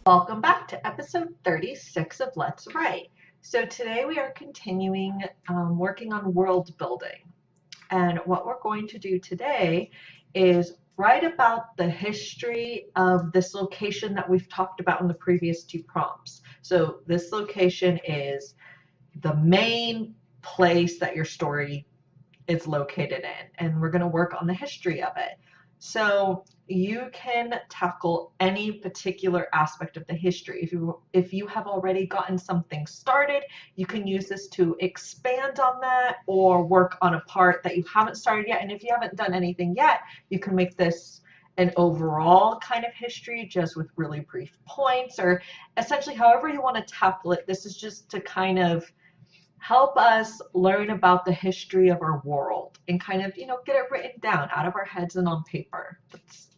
Welcome back to episode 36 of Let's Write. So today we are continuing working on world building. And what we're going to do today is write about the history of this location that we've talked about in the previous two prompts. So this location is the main place that your story is located in, and we're going to work on the history of it. So you can tackle any particular aspect of the history. If you have already gotten something started, you can use this to expand on that or work on a part that you haven't started yet. And if you haven't done anything yet, you can make this an overall kind of history just with really brief points, or essentially however you want to tackle it. This is just to kind of help us learn about the history of our world and kind of, get it written down out of our heads and on paper.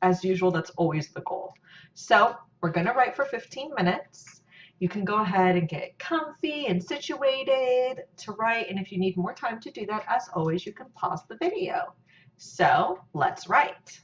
As usual, that's always the goal. So we're going to write for 15 minutes. You can go ahead and get comfy and situated to write. And if you need more time to do that, as always, you can pause the video. So let's write.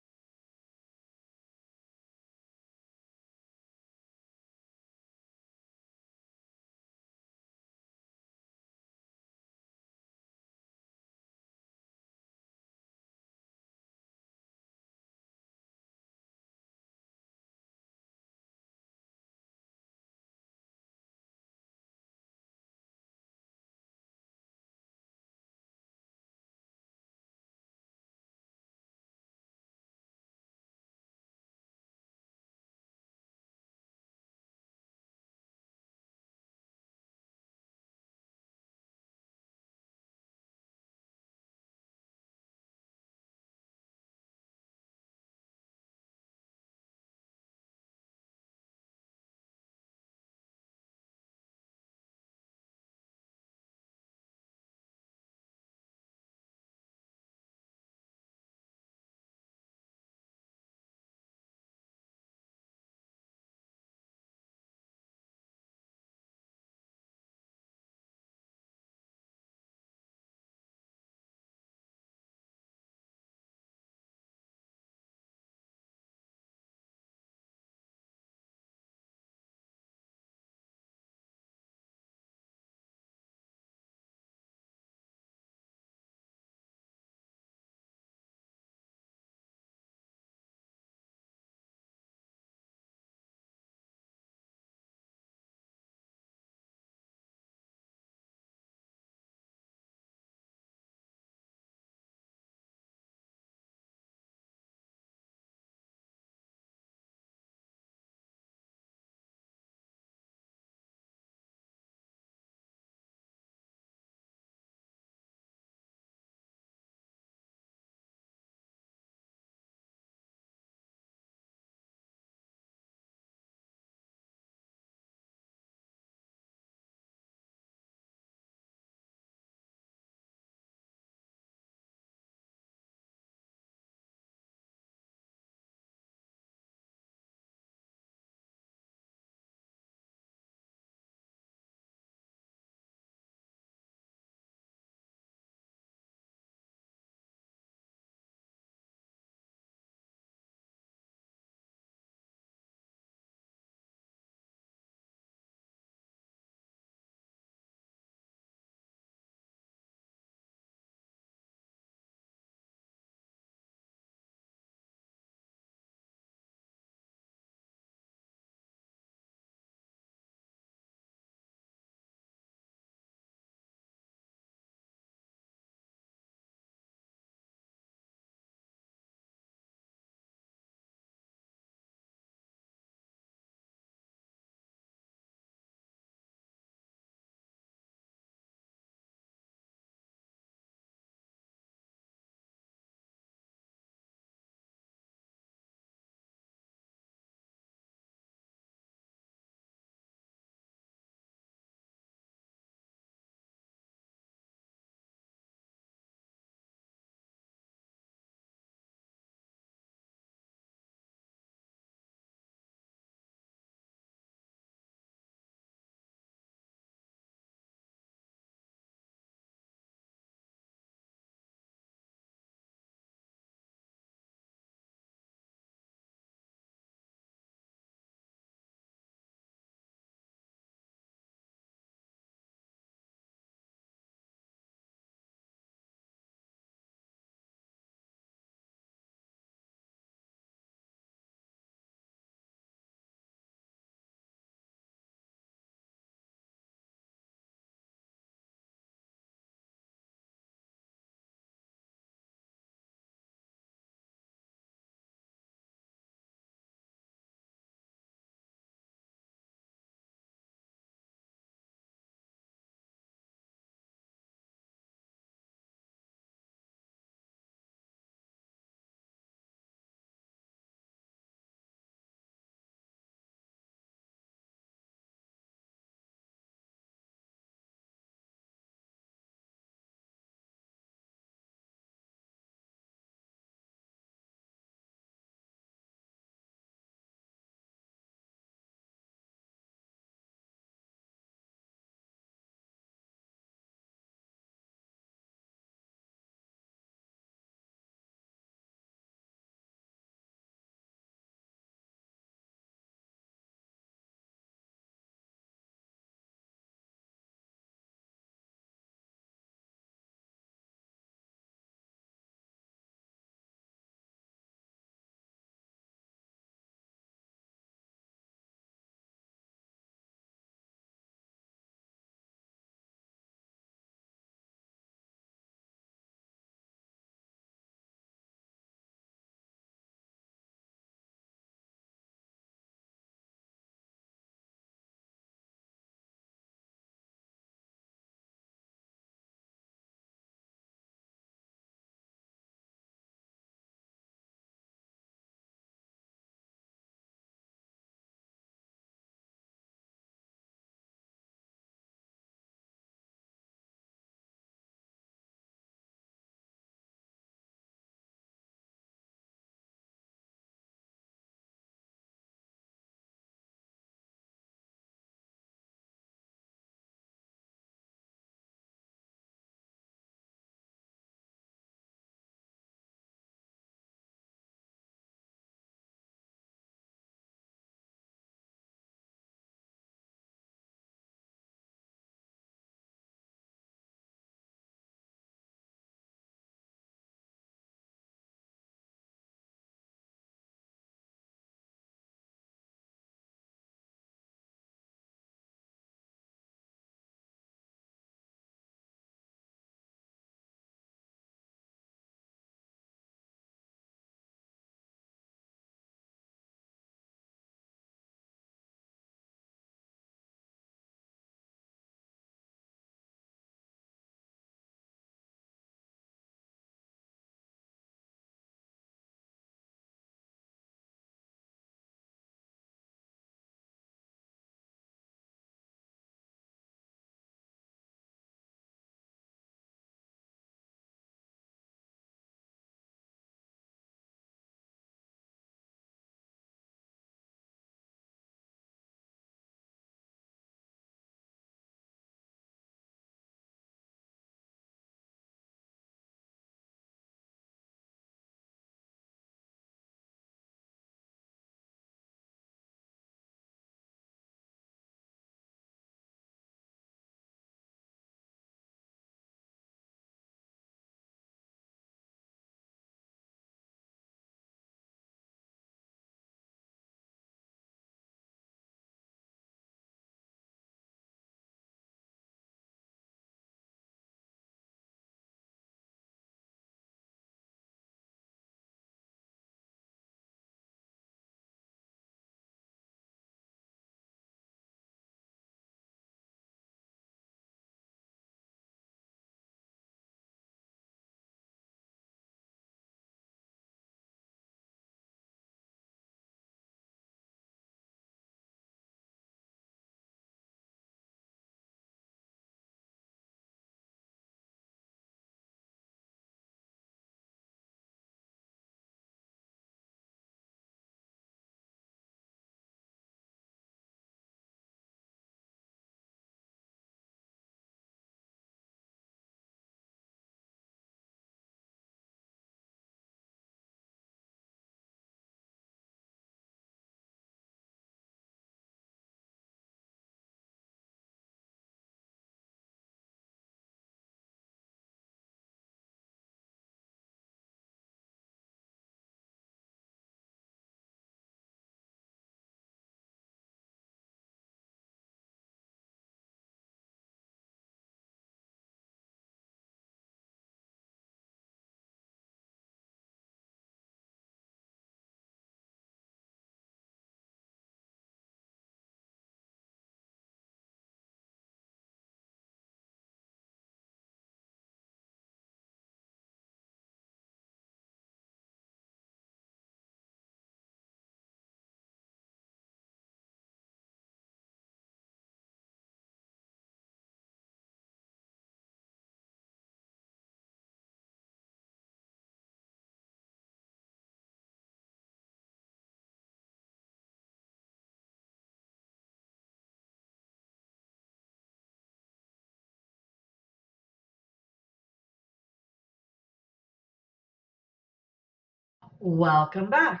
Welcome back.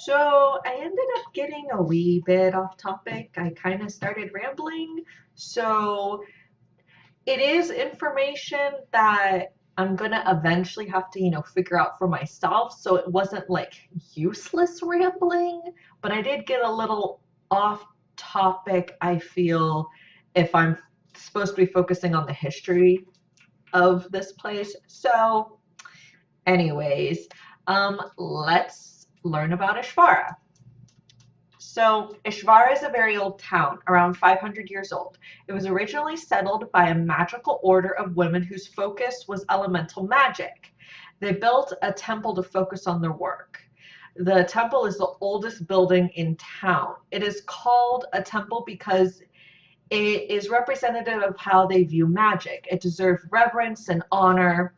So I ended up getting a wee bit off topic. I kind of started rambling. So it is information that I'm gonna eventually have to, figure out for myself. So it wasn't like useless rambling, but I did get a little off topic, I feel, if I'm supposed to be focusing on the history of this place. So anyways, let's learn about Ishvara. So Ishvara is a very old town, around 500 years old. It was originally settled by a magical order of women whose focus was elemental magic. They built a temple to focus on their work. The temple is the oldest building in town. It is called a temple because it is representative of how they view magic. It deserves reverence and honor,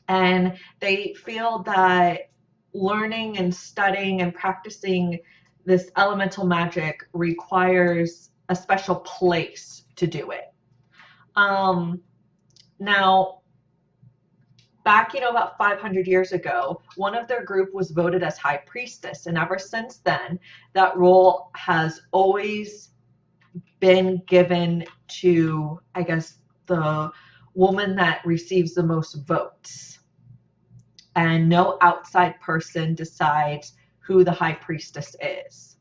and they feel that learning and studying and practicing this elemental magic requires a special place to do it. Now, back, about 500 years ago, one of their group was voted as high priestess, and ever since then, that role has always been given to, I guess, the woman that receives the most votes. And no outside person decides who the high priestess is.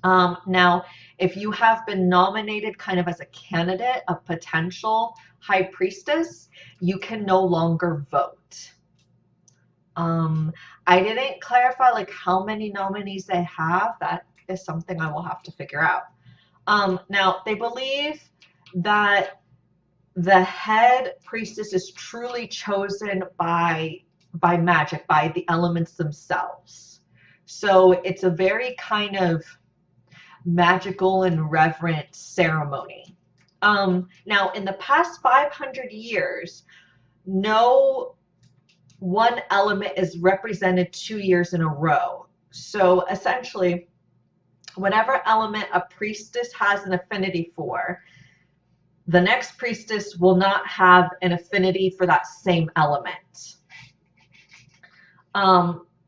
Now, if you have been nominated kind of as a candidate, a potential high priestess, you can no longer vote. I didn't clarify like how many nominees they have. That is something I will have to figure out. Now, they believe that the head priestess is truly chosen by magic, by the elements themselves. So it's a very kind of magical and reverent ceremony. Now, in the past 500 years, no one element is represented 2 years in a row. So essentially, whatever element a priestess has an affinity for, the next priestess will not have an affinity for that same element.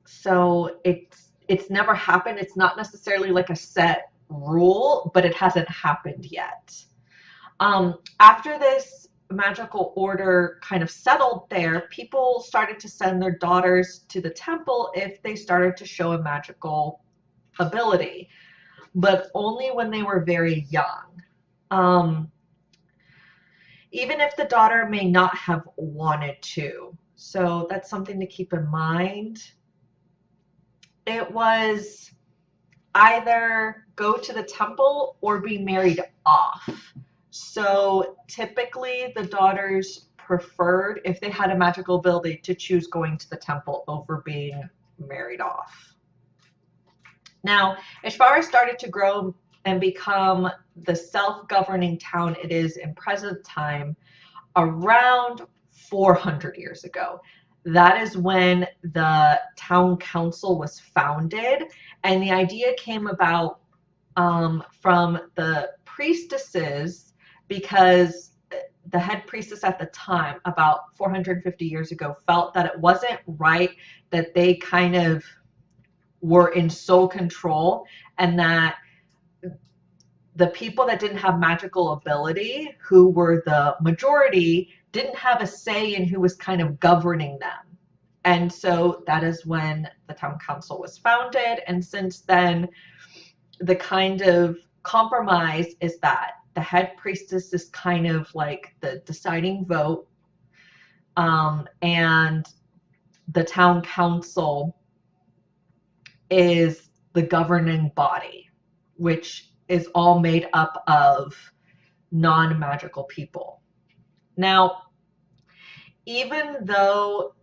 So it's never happened. It's not necessarily like a set rule, but it hasn't happened yet. After this magical order kind of settled there, people started to send their daughters to the temple if they started to show a magical ability, but only when they were very young. Even if the daughter may not have wanted to. So that's something to keep in mind. It was either go to the temple or be married off. So typically the daughters preferred, if they had a magical ability, to choose going to the temple over being married off. Now, Ishvara started to grow and become the self-governing town it is in present time around 400 years ago. That is when the town council was founded, and the idea came about from the priestesses, because the head priestess at the time, about 450 years ago, felt that it wasn't right that they kind of were in sole control, and that the people that didn't have magical ability, who were the majority, didn't have a say in who was kind of governing them. And so that is when the town council was founded. And since then, the kind of compromise is that the head priestess is kind of like the deciding vote, and the town council is the governing body, which is all made up of non-magical people. Now, even though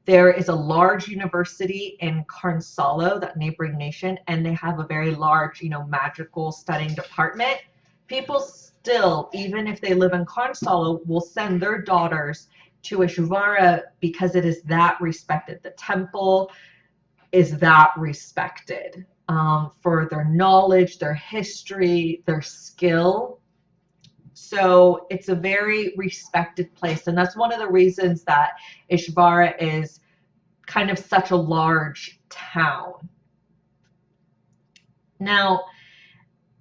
there is a large university in Carnsalo, that neighboring nation, and they have a very large, magical studying department, people still, even if they live in Carnsalo, will send their daughters to Ishvara because it is that respected. The temple is that respected for their knowledge, their history, their skill. So it's a very respected place. And that's one of the reasons that Ishvara is kind of such a large town. Now,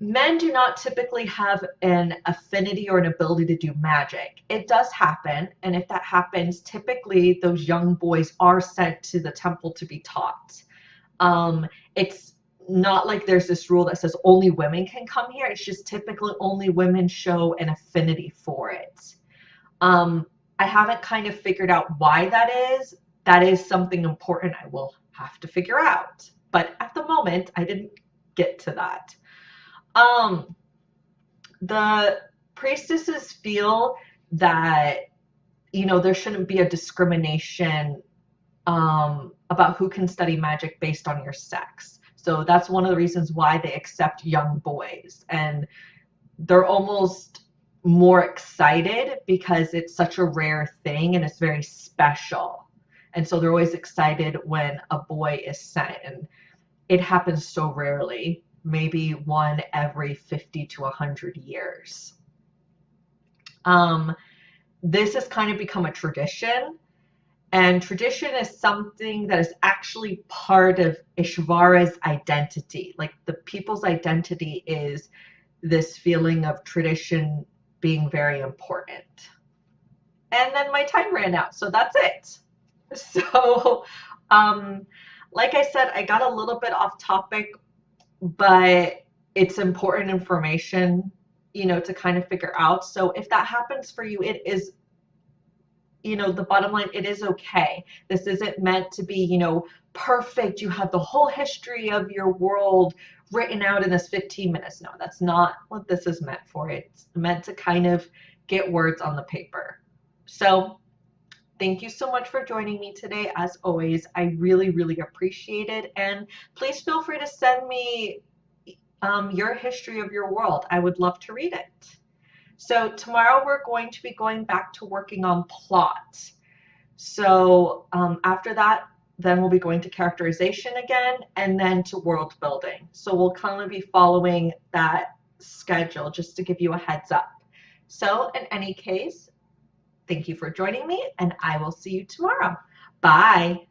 men do not typically have an affinity or an ability to do magic. It does happen, and if that happens, typically those young boys are sent to the temple to be taught. It's not like there's this rule that says only women can come here. It's just typically only women show an affinity for it. I haven't kind of figured out why that is. That is something important I will have to figure out. But at the moment, I didn't get to that. The priestesses feel that, there shouldn't be a discrimination about who can study magic based on your sex. So that's one of the reasons why they accept young boys. And they're almost more excited because it's such a rare thing and it's very special. And so they're always excited when a boy is sent. And it happens so rarely, maybe one every 50 to 100 years. This has kind of become a tradition. And tradition is something that is actually part of Ishvara's identity. Like the people's identity is this feeling of tradition being very important. And then my time ran out, so that's it. So, like I said, I got a little bit off topic, but it's important information, to kind of figure out. So if that happens for you, it is, the bottom line, it is okay. This isn't meant to be, perfect. You have the whole history of your world written out in this 15 minutes. No, that's not what this is meant for. It's meant to kind of get words on the paper. So thank you so much for joining me today. As always, I really, really appreciate it. And please feel free to send me your history of your world. I would love to read it. So tomorrow we're going to be going back to working on plot. So after that, then we'll be going to characterization again and then to world building. So we'll kind of be following that schedule just to give you a heads up. So in any case, thank you for joining me and I will see you tomorrow. Bye.